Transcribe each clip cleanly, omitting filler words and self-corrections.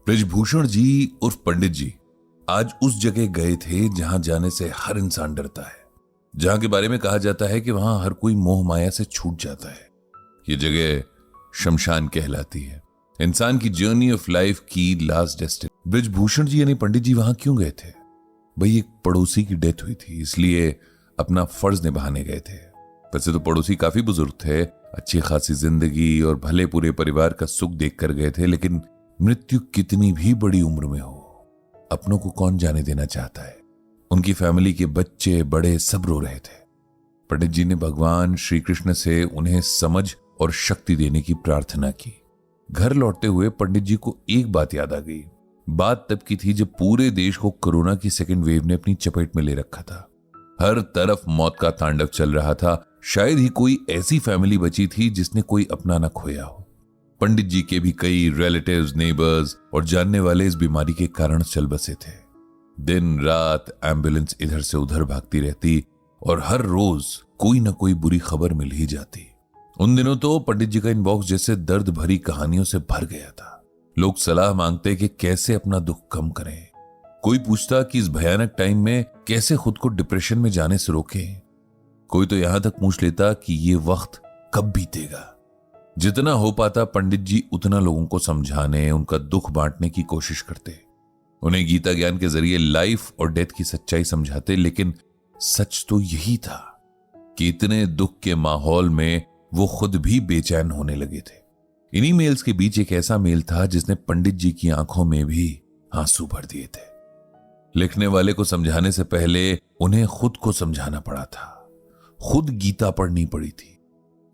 बृजभूषण जी उर्फ पंडित जी आज उस जगह गए थे जहां जाने से हर इंसान डरता है, जहां के बारे में कहा जाता है कि वहां हर कोई मोह माया से छूट जाता है। ये जगह शमशान कहलाती है, इंसान की जर्नी ऑफ लाइफ की लास्ट डेस्टिनेशन। बृजभूषण जी यानी पंडित जी वहां क्यों गए थे? भाई एक पड़ोसी की डेथ हुई थी, इसलिए अपना फर्ज निभाने गए थे। वैसे तो पड़ोसी काफी बुजुर्ग थे, अच्छी खासी जिंदगी और भले पूरे परिवार का सुख देख कर गए थे, लेकिन मृत्यु कितनी भी बड़ी उम्र में हो, अपनों को कौन जाने देना चाहता है। उनकी फैमिली के बच्चे बड़े सब रो रहे थे। पंडित जी ने भगवान श्री कृष्ण से उन्हें समझ और शक्ति देने की प्रार्थना की। घर लौटते हुए पंडित जी को एक बात याद आ गई। बात तब की थी जब पूरे देश को कोरोना की सेकेंड वेव ने अपनी चपेट में ले रखा था। हर तरफ मौत का तांडव चल रहा था। शायद ही कोई ऐसी फैमिली बची थी जिसने कोई अपना न खोया हो। पंडित जी के भी कई रिलेटिव्स, नेबर्स और जानने वाले इस बीमारी के कारण चल बसे थे। दिन रात एम्बुलेंस इधर से उधर भागती रहती और हर रोज कोई न कोई बुरी खबर मिल ही जाती। उन दिनों तो पंडित जी का इनबॉक्स जैसे दर्द भरी कहानियों से भर गया था। लोग सलाह मांगते कि कैसे अपना दुख कम करें। कोई पूछता कि इस भयानक टाइम में कैसे खुद को डिप्रेशन में जाने से रोकें। कोई तो यहां तक पूछ लेता कि ये वक्त कब बीतेगा। जितना हो पाता पंडित जी उतना लोगों को समझाने, उनका दुख बांटने की कोशिश करते। उन्हें गीता ज्ञान के जरिए लाइफ और डेथ की सच्चाई समझाते। लेकिन सच तो यही था कि इतने दुख के माहौल में वो खुद भी बेचैन होने लगे थे। इन्हीं मेल्स के बीच एक ऐसा मेल था जिसने पंडित जी की आंखों में भी आंसू भर दिए थे। लिखने वाले को समझाने से पहले उन्हें खुद को समझाना पड़ा था। खुद गीता पढ़नी पड़ी थी।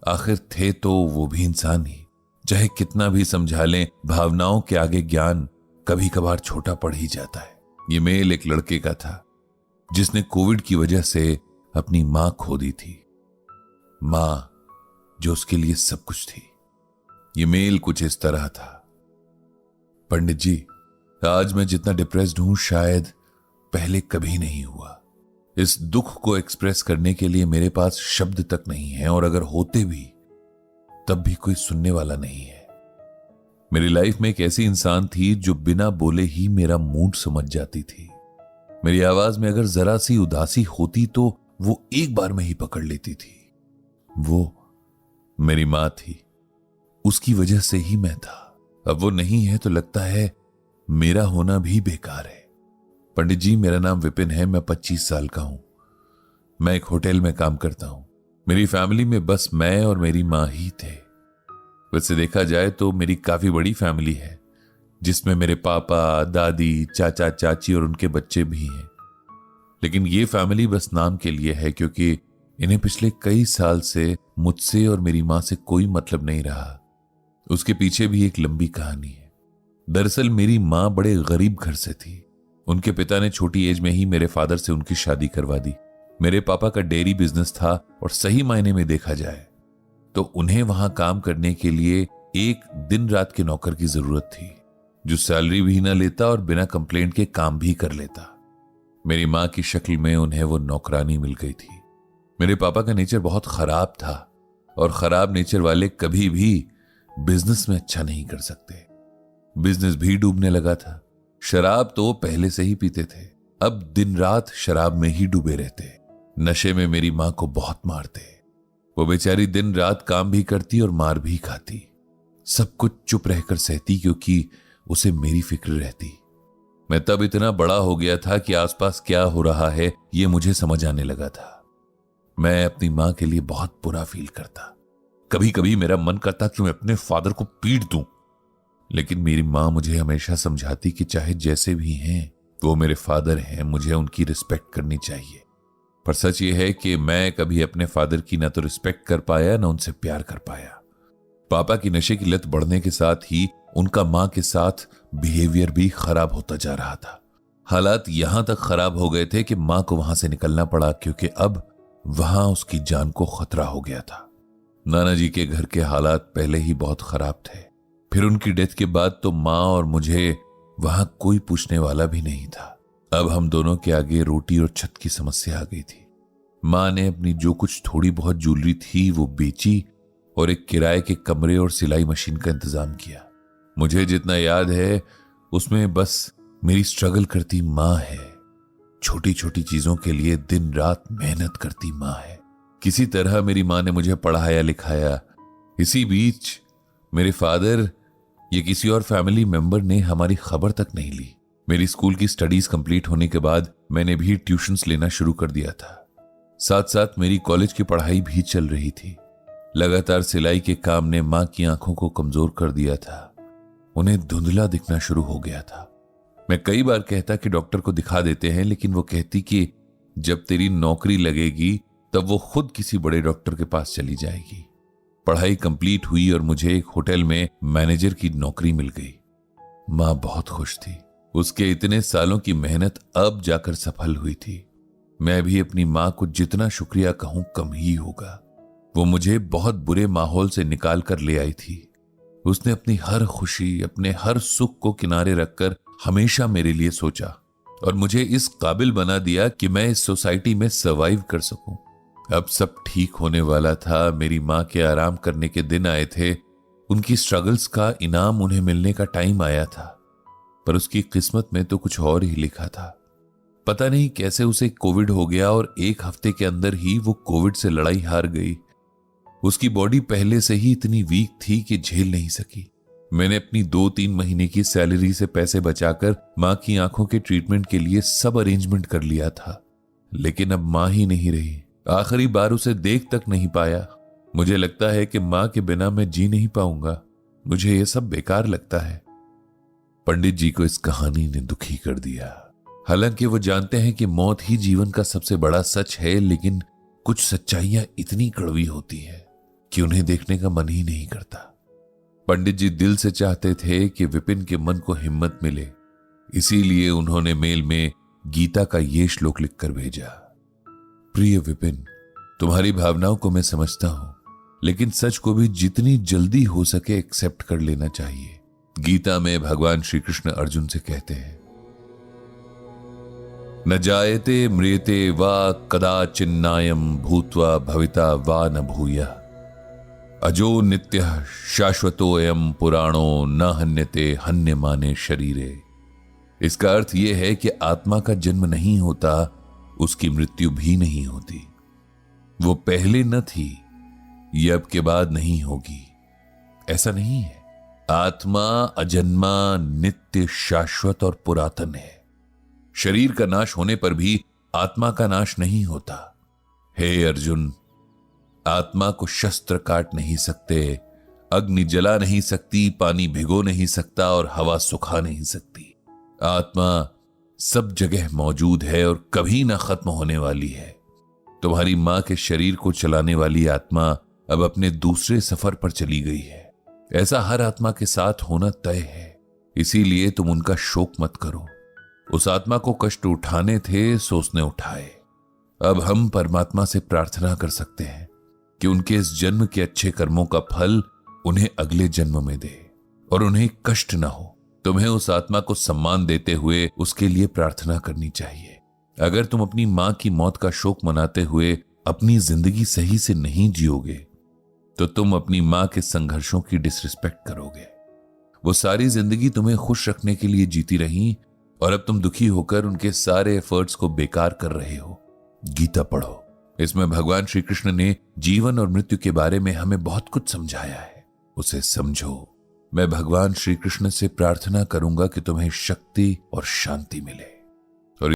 आखिर थे तो वो भी इंसान ही। चाहे कितना भी समझा लें, भावनाओं के आगे ज्ञान कभी कभार छोटा पड़ ही जाता है। ये मेल एक लड़के का था जिसने कोविड की वजह से अपनी मां खो दी थी। मां जो उसके लिए सब कुछ थी। ये मेल कुछ इस तरह था। पंडित जी, आज मैं जितना डिप्रेस्ड हूं शायद पहले कभी नहीं हुआ। इस दुख को एक्सप्रेस करने के लिए मेरे पास शब्द तक नहीं है, और अगर होते भी तब भी कोई सुनने वाला नहीं है। मेरी लाइफ में एक ऐसी इंसान थी जो बिना बोले ही मेरा मूड समझ जाती थी। मेरी आवाज में अगर जरा सी उदासी होती तो वो एक बार में ही पकड़ लेती थी। वो मेरी मां थी। उसकी वजह से ही मैं था। अब वो नहीं है तो लगता है मेरा होना भी बेकार है। पंडित जी, मेरा नाम विपिन है। मैं 25 साल का हूं। मैं एक होटल में काम करता हूं। मेरी फैमिली में बस मैं और मेरी मां ही थे। वैसे देखा जाए तो मेरी काफी बड़ी फैमिली है, जिसमें मेरे पापा, दादी, चाचा, चाची और उनके बच्चे भी हैं। लेकिन ये फैमिली बस नाम के लिए है, क्योंकि इन्हें पिछले कई साल से मुझसे और मेरी मां से कोई मतलब नहीं रहा। उसके पीछे भी एक लंबी कहानी है। दरअसल मेरी मां बड़े गरीब घर से थी। उनके पिता ने छोटी एज में ही मेरे फादर से उनकी शादी करवा दी। मेरे पापा का डेयरी बिजनेस था, और सही मायने में देखा जाए तो उन्हें वहां काम करने के लिए एक दिन रात के नौकर की जरूरत थी, जो सैलरी भी ना लेता और बिना कंप्लेंट के काम भी कर लेता। मेरी मां की शक्ल में उन्हें वो नौकरानी मिल गई थी। मेरे पापा का नेचर बहुत खराब था, और खराब नेचर वाले कभी भी बिजनेस में अच्छा नहीं कर सकते। बिजनेस भी डूबने लगा था। शराब तो पहले से ही पीते थे, अब दिन रात शराब में ही डूबे रहते। नशे में मेरी मां को बहुत मारते। वो बेचारी दिन रात काम भी करती और मार भी खाती। सब कुछ चुप रहकर सहती, क्योंकि उसे मेरी फिक्र रहती। मैं तब इतना बड़ा हो गया था कि आसपास क्या हो रहा है ये मुझे समझ आने लगा था। मैं अपनी मां के लिए बहुत बुरा फील करता। कभी कभी मेरा मन करता कि मैं अपने फादर को पीट दूं, लेकिन मेरी मां मुझे हमेशा समझाती कि चाहे जैसे भी हैं वो मेरे फादर हैं, मुझे उनकी रिस्पेक्ट करनी चाहिए। पर सच ये है कि मैं कभी अपने फादर की ना तो रिस्पेक्ट कर पाया, ना उनसे प्यार कर पाया। पापा की नशे की लत बढ़ने के साथ ही उनका मां के साथ बिहेवियर भी खराब होता जा रहा था। हालात यहां तक खराब हो गए थे कि मां को वहां से निकलना पड़ा, क्योंकि अब वहां उसकी जान को खतरा हो गया था। नाना जी के घर के हालात पहले ही बहुत खराब थे। फिर उनकी डेथ के बाद तो मां और मुझे वहां कोई पूछने वाला भी नहीं था। अब हम दोनों के आगे रोटी और छत की समस्या आ गई थी। मां ने अपनी जो कुछ थोड़ी बहुत ज्वेलरी थी वो बेची और एक किराए के कमरे और सिलाई मशीन का इंतजाम किया। मुझे जितना याद है उसमें बस मेरी स्ट्रगल करती माँ है। छोटी छोटी चीजों के लिए दिन रात मेहनत करती माँ है। किसी तरह मेरी माँ ने मुझे पढ़ाया लिखाया। इसी बीच मेरे फादर या किसी और फैमिली मेंबर ने हमारी खबर तक नहीं ली। मेरी स्कूल की स्टडीज कंप्लीट होने के बाद मैंने भी ट्यूशंस लेना शुरू कर दिया था। साथ साथ मेरी कॉलेज की पढ़ाई भी चल रही थी। लगातार सिलाई के काम ने माँ की आंखों को कमजोर कर दिया था। उन्हें धुंधला दिखना शुरू हो गया था। मैं कई बार कहता कि डॉक्टर को दिखा देते हैं, लेकिन वो कहती कि जब तेरी नौकरी लगेगी तब वो खुद किसी बड़े डॉक्टर के पास चली जाएगी। पढ़ाई कंप्लीट हुई और मुझे एक होटल में मैनेजर की नौकरी मिल गई। माँ बहुत खुश थी। उसके इतने सालों की मेहनत अब जाकर सफल हुई थी। मैं भी अपनी माँ को जितना शुक्रिया कहूं कम ही होगा। वो मुझे बहुत बुरे माहौल से निकाल कर ले आई थी। उसने अपनी हर खुशी, अपने हर सुख को किनारे रखकर हमेशा मेरे लिए सोचा और मुझे इस काबिल बना दिया कि मैं इस सोसाइटी में सर्वाइव कर सकूं। अब सब ठीक होने वाला था। मेरी माँ के आराम करने के दिन आए थे। उनकी स्ट्रगल्स का इनाम उन्हें मिलने का टाइम आया था, पर उसकी किस्मत में तो कुछ और ही लिखा था। पता नहीं कैसे उसे कोविड हो गया और एक हफ्ते के अंदर ही वो कोविड से लड़ाई हार गई। उसकी बॉडी पहले से ही इतनी वीक थी कि झेल नहीं सकी। मैंने अपनी 2-3 महीने की सैलरी से पैसे बचाकर माँ की आंखों के ट्रीटमेंट के लिए सब अरेंजमेंट कर लिया था, लेकिन अब माँ ही नहीं रही। आखिरी बार उसे देख तक नहीं पाया। मुझे लगता है कि माँ के बिना मैं जी नहीं पाऊंगा। मुझे यह सब बेकार लगता है। पंडित जी को इस कहानी ने दुखी कर दिया। हालांकि वो जानते हैं कि मौत ही जीवन का सबसे बड़ा सच है, लेकिन कुछ सच्चाइयां इतनी कड़वी होती है कि उन्हें देखने का मन ही नहीं करता। पंडित जी दिल से चाहते थे कि विपिन के मन को हिम्मत मिले, इसीलिए उन्होंने मेल में गीता का ये श्लोक लिखकर भेजा। प्रिय विपिन, तुम्हारी भावनाओं को मैं समझता हूं, लेकिन सच को भी जितनी जल्दी हो सके एक्सेप्ट कर लेना चाहिए। गीता में भगवान श्री कृष्ण अर्जुन से कहते हैं, न जायते म्रियते वा कदाचिन्नायं भूत्वा भविता वा न भूयः अजो नित्यः शाश्वतोऽयं पुराणो न हन्यते हन्यमाने शरीरे। इसका अर्थ यह है कि आत्मा का जन्म नहीं होता, उसकी मृत्यु भी नहीं होती। वो पहले न थी, ये अब के बाद नहीं होगी। ऐसा नहीं है। आत्मा अजन्मा, नित्य, शाश्वत और पुरातन है। शरीर का नाश होने पर भी आत्मा का नाश नहीं होता। हे अर्जुन, आत्मा को शस्त्र काट नहीं सकते, अग्नि जला नहीं सकती, पानी भिगो नहीं सकता और हवा सुखा नहीं सकती। आत्मा सब जगह मौजूद है और कभी ना खत्म होने वाली है। तुम्हारी मां के शरीर को चलाने वाली आत्मा अब अपने दूसरे सफर पर चली गई है। ऐसा हर आत्मा के साथ होना तय है, इसीलिए तुम उनका शोक मत करो। उस आत्मा को कष्ट उठाने थे सो उसने उठाए। अब हम परमात्मा से प्रार्थना कर सकते हैं कि उनके इस जन्म के अच्छे कर्मों का फल उन्हें अगले जन्म में दे और उन्हें कष्ट ना हो। तुम्हें उस आत्मा को सम्मान देते हुए उसके लिए प्रार्थना करनी चाहिए। अगर तुम अपनी मां की मौत का शोक मनाते हुए अपनी जिंदगी सही से नहीं जियोगे तो तुम अपनी मां के संघर्षों की डिसरिस्पेक्ट करोगे। वो सारी जिंदगी तुम्हें खुश रखने के लिए जीती रही और अब तुम दुखी होकर उनके सारे एफर्ट्स को बेकार कर रहे हो। गीता पढ़ो, इसमें भगवान श्री कृष्ण ने जीवन और मृत्यु के बारे में हमें बहुत कुछ समझाया है। उसे समझो। मैं भगवान श्री कृष्ण से प्रार्थना करूंगा कि तुम्हें शक्ति और शांति मिले।